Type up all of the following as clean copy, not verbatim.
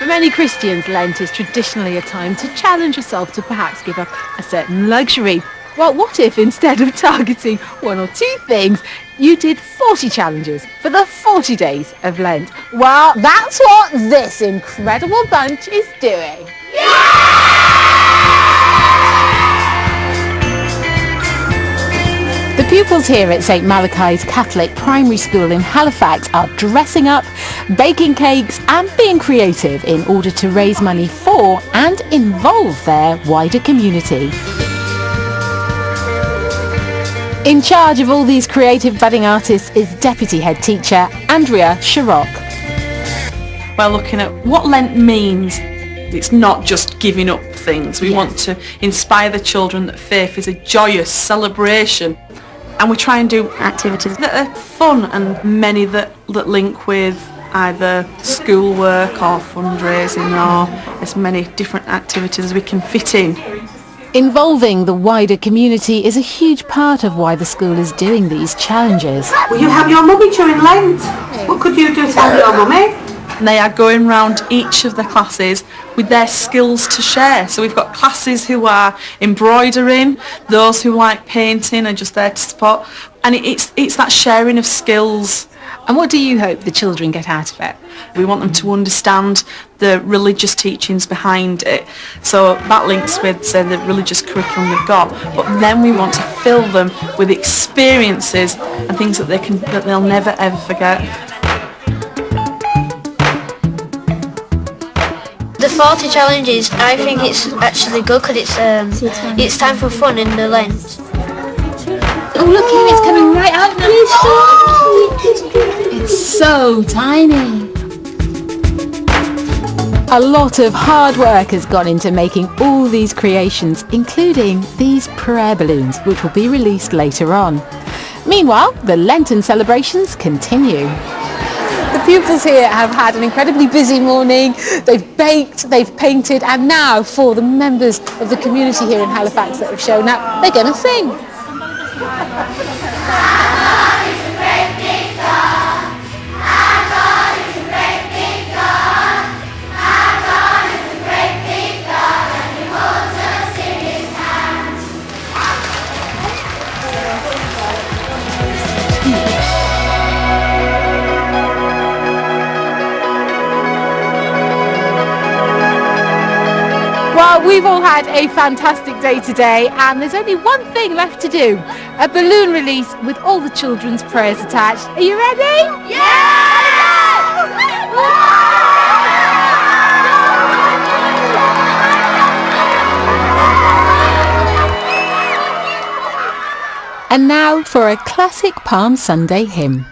many Christians, Lent is traditionally a time to challenge yourself to perhaps give up a certain luxury. Well, what if instead of targeting one or two things, you did 40 challenges for the 40 days of Lent? Well, that's what this incredible bunch is doing. The pupils here at St Malachi's Catholic Primary School in Halifax are dressing up, baking cakes and being creative in order to raise money for and involve their wider community. In charge of all these creative budding artists is Deputy Head Teacher Andrea Sharrock. We're looking at what Lent means. It's not just giving up things. We want to inspire the children that faith is a joyous celebration. And we try and do activities that are fun and many that link with either schoolwork or fundraising or as many different activities as we can fit in. Involving the wider community is a huge part of why the school is doing these challenges. Will you have your mummy during Lent? What could you do to help your mummy? And they are going round each of the classes with their skills to share. So we've got classes who are embroidering, those who like painting are just there to support. And it's that sharing of skills. And what do you hope the children get out of it? We want them to understand the religious teachings behind it. So that links with, say, the religious curriculum they've got. But then we want to fill them with experiences and things that they'll never ever forget. The 40 challenges, I think it's actually good because it's time for fun in the Lent. Oh, look here, it's coming right out now. It's so tiny. A lot of hard work has gone into making all these creations, including these prayer balloons, which will be released later on. Meanwhile, the Lenten celebrations continue. The pupils here have had an incredibly busy morning. They've baked, they've painted, and now for the members of the community here in Halifax that have shown up, they're going to sing. Well, we've all had a fantastic day today, and there's only one thing left to do. A balloon release with all the children's prayers attached. Are you ready? Yeah! And now for a classic Palm Sunday hymn.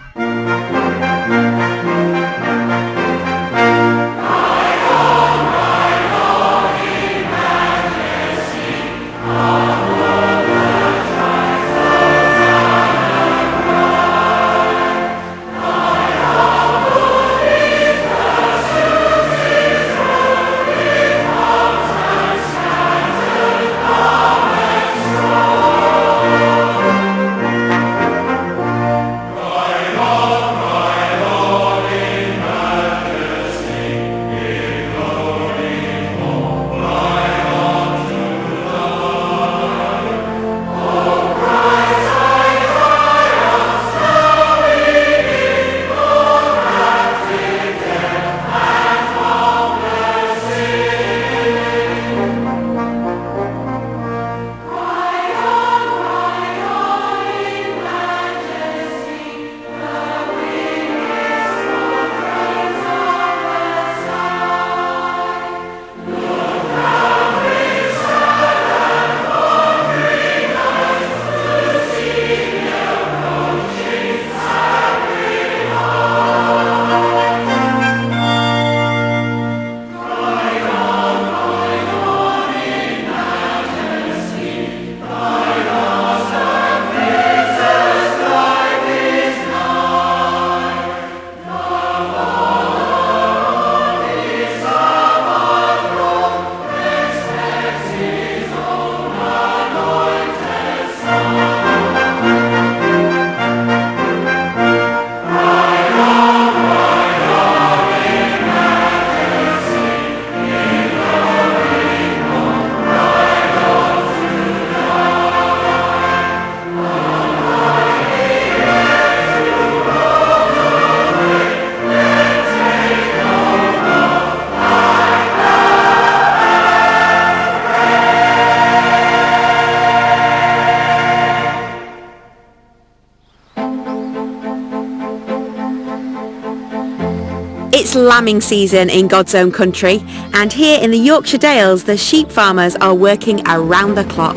It's lambing season in God's own country, and here in the Yorkshire Dales, the sheep farmers are working around the clock.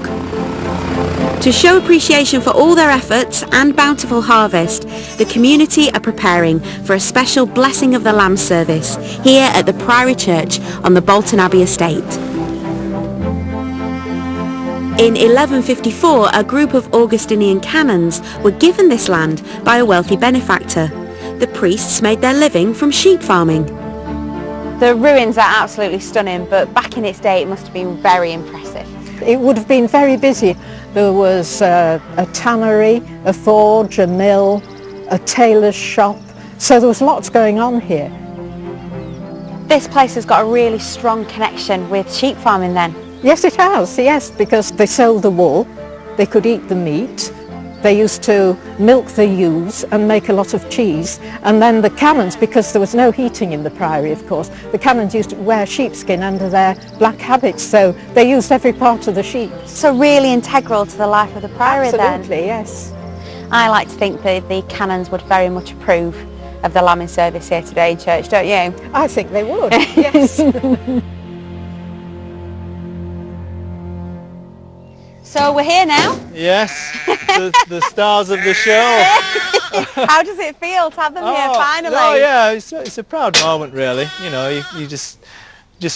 To show appreciation for all their efforts and bountiful harvest, the community are preparing for a special Blessing of the Lamb service here at the Priory Church on the Bolton Abbey estate. In 1154, a group of Augustinian canons were given this land by a wealthy benefactor. The priests made their living from sheep farming. The ruins are absolutely stunning, but back in its day it must have been very impressive. It would have been very busy. There was a tannery, a forge, a mill, a tailor's shop. So there was lots going on here. This place has got a really strong connection with sheep farming then. Yes, it has, yes, because they sold the wool, they could eat the meat, they used to milk the ewes and make a lot of cheese, and then the canons, because there was no heating in the priory, of course, the canons used to wear sheepskin under their black habits, so they used every part of the sheep. So really integral to the life of the priory then? Absolutely, yes. I like to think that the canons would very much approve of the lambing service here today in church, don't you? I think they would, yes. So we're here now. Yes, the stars of the show. How does it feel to have them here finally? Oh yeah, it's a proud moment really. You know, you just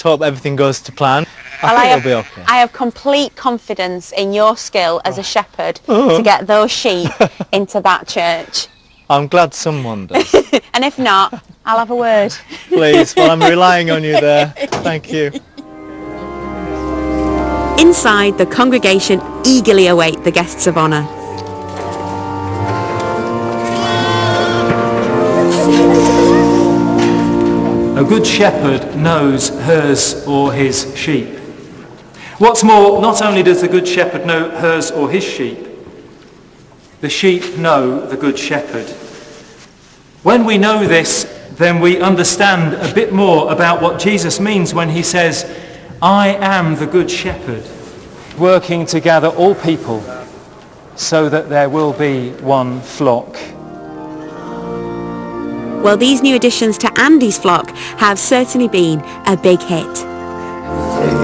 hope everything goes to plan. I think it'll be okay. I have complete confidence in your skill as a shepherd to get those sheep into that church. I'm glad someone does. And if not, I'll have a word. Please, well I'm relying on you there. Thank you. Inside, the congregation eagerly await the guests of honour. A good shepherd knows hers or his sheep. What's more, not only does the good shepherd know hers or his sheep, the sheep know the good shepherd. When we know this, then we understand a bit more about what Jesus means when he says, I am the good shepherd, working to gather all people so that there will be one flock. Well, these new additions to Andy's flock have certainly been a big hit.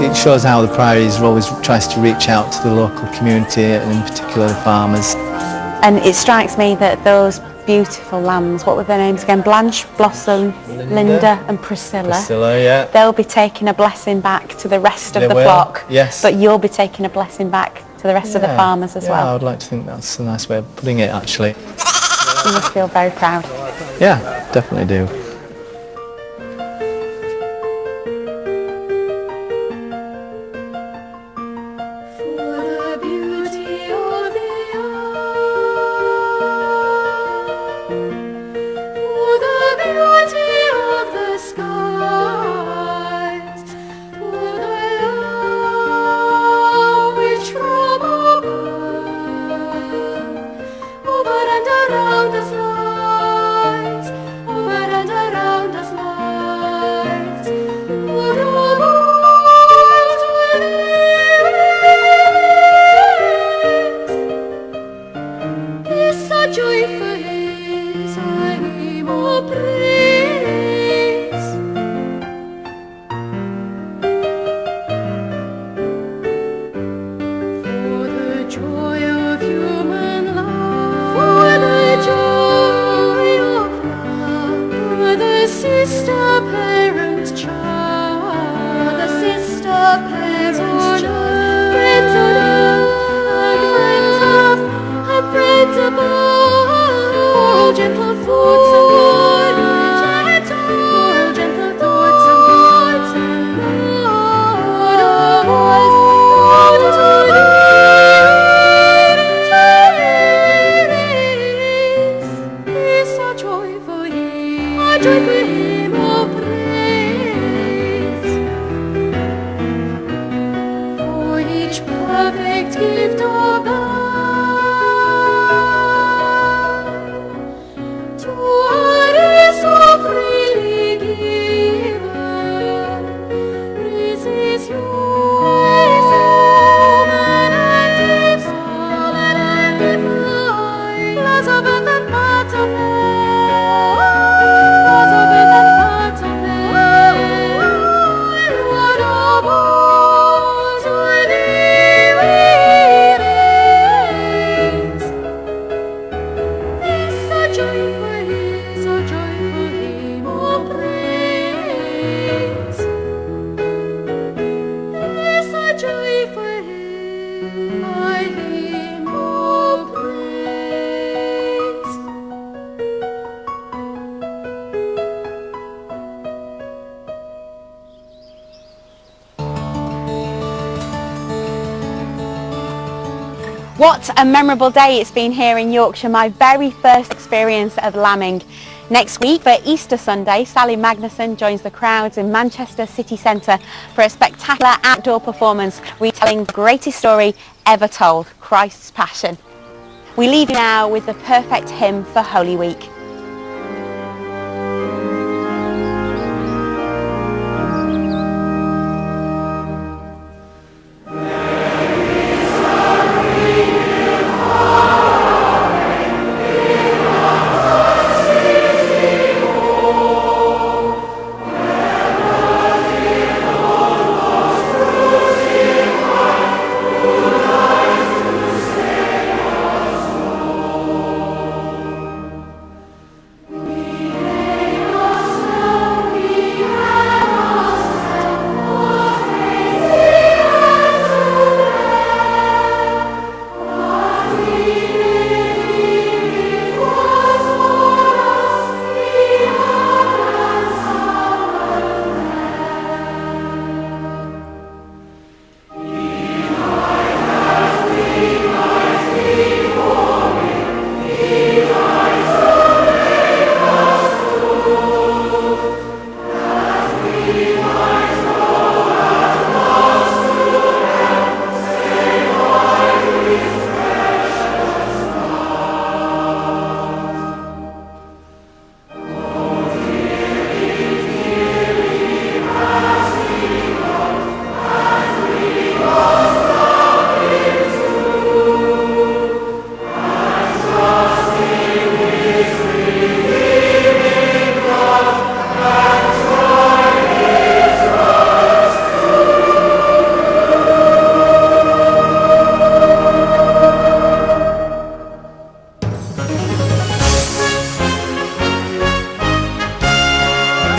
It shows how the Priory always tries to reach out to the local community and in particular the farmers. And it strikes me that those beautiful lambs, what were their names again? Blanche, Blossom, Linda and Priscilla. Priscilla, yeah. They'll be taking a blessing back to the rest of the flock. Yes. But you'll be taking a blessing back to the rest of the farmers as well. I would like to think that's a nice way of putting it actually. You must feel very proud. Yeah, definitely do. What a memorable day it's been here in Yorkshire, my very first experience of lambing. Next week, for Easter Sunday, Sally Magnuson joins the crowds in Manchester city centre for a spectacular outdoor performance retelling the greatest story ever told, Christ's Passion. We leave you now with the perfect hymn for Holy Week.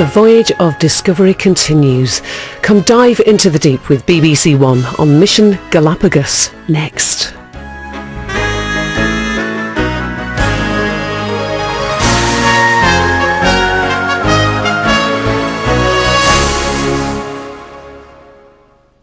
The voyage of discovery continues. Come dive into the deep with BBC One on Mission Galapagos next.